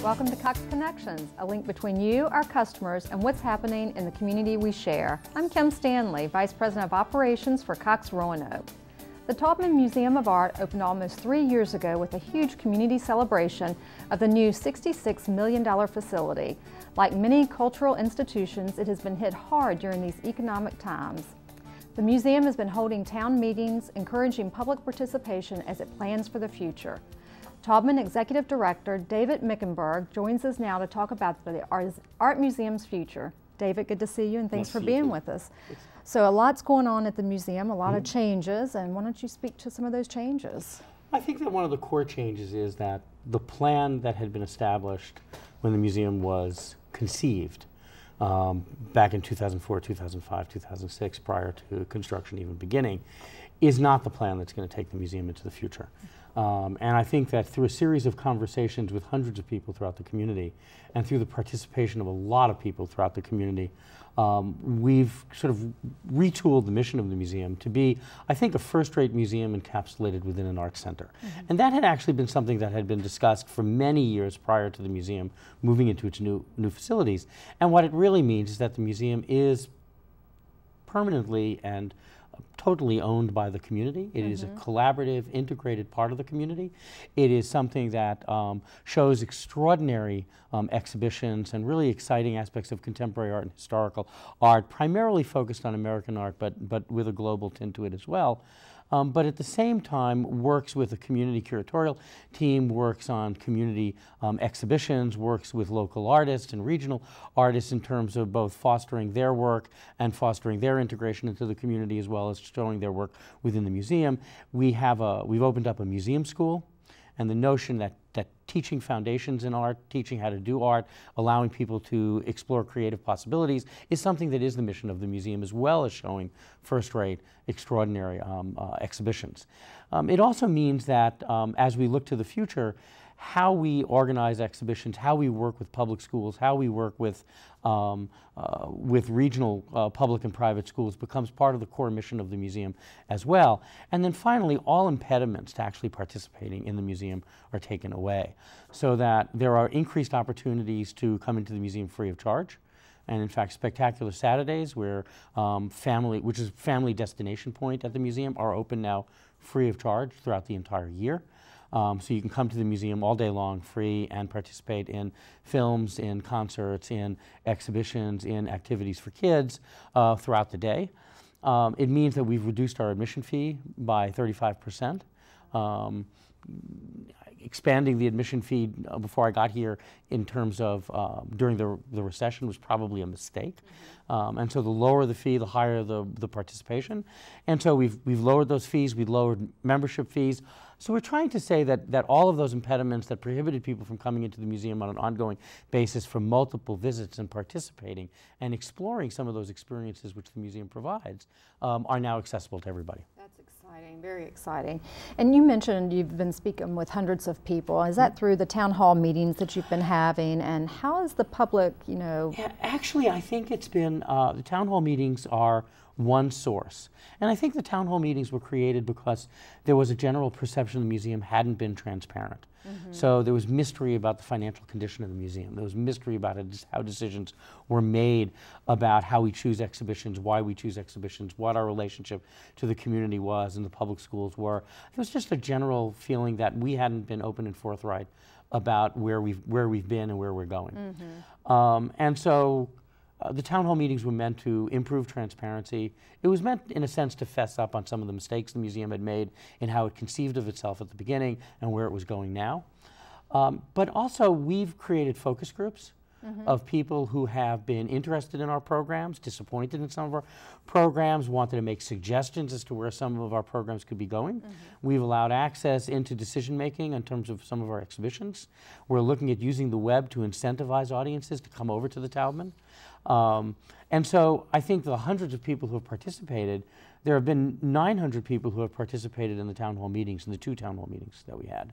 Welcome to Cox Connections, a link between you, our customers, and what's happening in the community we share. I'm Kim Stanley, Vice President of Operations for Cox Roanoke. The Taubman Museum of Art opened almost 3 years ago with a huge community celebration of the new $66 million facility. Like many cultural institutions, it has been hit hard during these economic times. The museum has been holding town meetings, encouraging public participation as it plans for the future. Taubman Executive Director David Mickenberg joins us now to talk about the Art Museum's future. David, good to see you, and thanks for being with us. So a lot's going on at the museum, a lot of changes, and why don't you speak to some of those changes? I think that one of the core changes is that the plan that had been established when the museum was conceived back in 2004, 2005, 2006, prior to construction even beginning, is not the plan that's going to take the museum into the future. And I think that through a series of conversations with hundreds of people throughout the community and through the participation of a lot of people throughout the community, we've sort of retooled the mission of the museum to be, I think, a first-rate museum encapsulated within an art center. And that had actually been something that had been discussed for many years prior to the museum moving into its new facilities. And what it really means is that the museum is permanently and totally owned by the community. It is a collaborative, integrated part of the community. It is something that shows extraordinary exhibitions and really exciting aspects of contemporary art and historical art, primarily focused on American art, but with a global tint to it as well. But at the same time works with a community curatorial team, works on community exhibitions, works with local artists and regional artists in terms of both fostering their work and fostering their integration into the community, as well as showing their work within the museum. We've opened up a museum school, and the notion that teaching foundations in art, teaching how to do art, allowing people to explore creative possibilities is something that is the mission of the museum, as well as showing first-rate, extraordinary exhibitions. It also means that as we look to the future, how we organize exhibitions, how we work with public schools, how we work with regional public and private schools becomes part of the core mission of the museum as well. And then finally, all impediments to actually participating in the museum are taken away, so that there are increased opportunities to come into the museum free of charge. And in fact, Spectacular Saturdays, where which is family destination point at the museum, are open now free of charge throughout the entire year. So you can come to the museum all day long free and participate in films, in concerts, in exhibitions, in activities for kids throughout the day. It means that we've reduced our admission fee by 35%. Expanding the admission fee before I got here in terms of during the recession was probably a mistake. And so the lower the fee, the higher the participation. And so we've lowered those fees, we've lowered membership fees. So we're trying to say that all of those impediments that prohibited people from coming into the museum on an ongoing basis for multiple visits and participating and exploring some of those experiences which the museum provides are now accessible to everybody. That's exciting, very exciting. And you mentioned you've been speaking with hundreds of people. Is that through the town hall meetings that you've been having? And how is the public, you know? Yeah, actually, I think it's been, the town hall meetings are one source. And I think the town hall meetings were created because there was a general perception the museum hadn't been transparent. So there was mystery about the financial condition of the museum. There was mystery about how decisions were made about how we choose exhibitions, why we choose exhibitions, what our relationship to the community was and the public schools were. There was just a general feeling that we hadn't been open and forthright about where we've been and where we're going. And so the town hall meetings were meant to improve transparency. It was meant, in a sense, to fess up on some of the mistakes the museum had made in how it conceived of itself at the beginning and where it was going now. But also, we've created focus groups of people who have been interested in our programs, disappointed in some of our programs, wanted to make suggestions as to where some of our programs could be going. We've allowed access into decision-making in terms of some of our exhibitions. We're looking at using the web to incentivize audiences to come over to the Taubman. And so I think the hundreds of people who have participated, there have been 900 people who have participated in the town hall meetings, in the 2 town hall meetings that we had.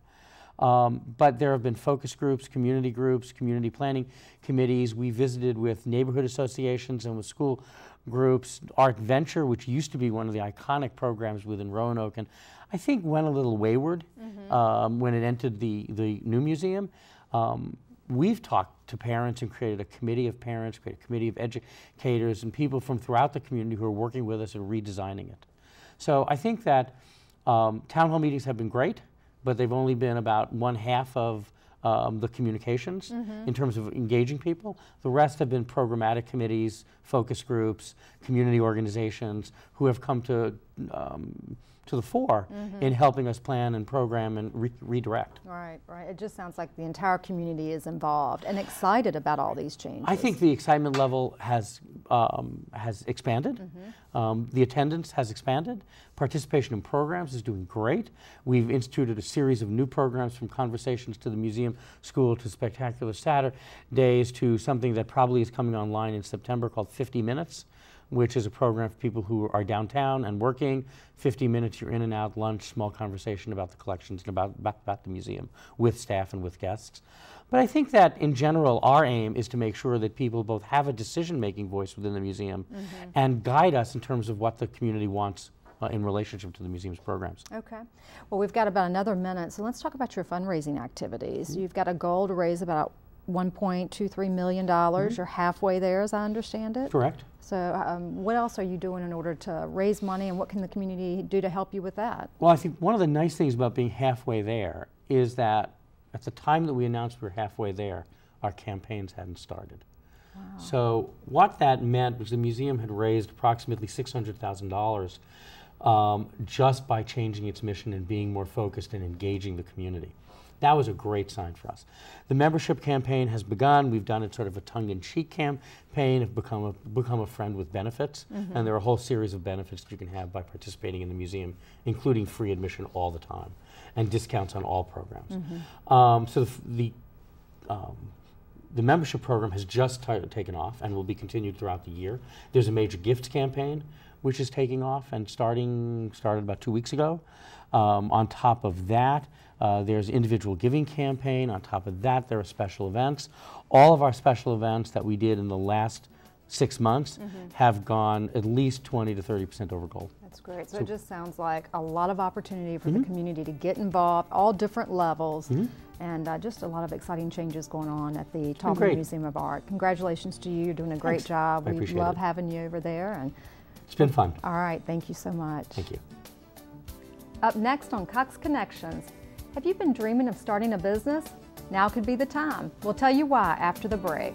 But there have been focus groups, community planning committees. We visited with neighborhood associations and with school groups. Art Venture, which used to be one of the iconic programs within Roanoke, and I think went a little wayward when it entered the new museum. we've talked to parents and created a committee of parents, created a committee of educators and people from throughout the community who are working with us and redesigning it. So I think that town hall meetings have been great, but they've only been about 1/2 of the communications in terms of engaging people. The rest have been programmatic committees, focus groups, community organizations who have come to the fore in helping us plan and program and redirect. Right, right. It just sounds like the entire community is involved and excited about all these changes. I think the excitement level has expanded. The attendance has expanded. Participation in programs is doing great. We've instituted a series of new programs, from conversations to the museum school to spectacular Saturdays to something that probably is coming online in September called 50 Minutes, which is a program for people who are downtown and working. 50 minutes, you're in and out, lunch, small conversation about the collections and about the museum with staff and with guests. But I think that in general, our aim is to make sure that people both have a decision-making voice within the museum and guide us in terms of what the community wants in relationship to the museum's programs. Okay. Well, we've got about another minute, so let's talk about your fundraising activities. You've got a goal to raise about $1.23 million. You're halfway there, as I understand it. Correct. So what else are you doing in order to raise money, and what can the community do to help you with that? Well, I think one of the nice things about being halfway there is that at the time that we announced we were halfway there, our campaigns hadn't started. Wow. So what that meant was the museum had raised approximately $600,000 just by changing its mission and being more focused and engaging the community. That was a great sign for us. The membership campaign has begun. We've done it sort of a tongue-in-cheek campaign, have become a friend with benefits, and there are a whole series of benefits that you can have by participating in the museum, including free admission all the time and discounts on all programs. So the membership program has just taken off and will be continued throughout the year. There's a major gifts campaign which is taking off and started about 2 weeks ago. On top of that, there's individual giving campaign. On top of that, there are special events. All of our special events that we did in the last 6 months have gone at least 20 to 30% over goal. That's great. So it just sounds like a lot of opportunity for the community to get involved, all different levels, and just a lot of exciting changes going on at the Taubman Museum of Art. Congratulations to you. You're doing a great job. We love having you over there. And it's been fun. All right. Thank you so much. Thank you. Up next on Cox Connections, have you been dreaming of starting a business? Now could be the time. We'll tell you why after the break.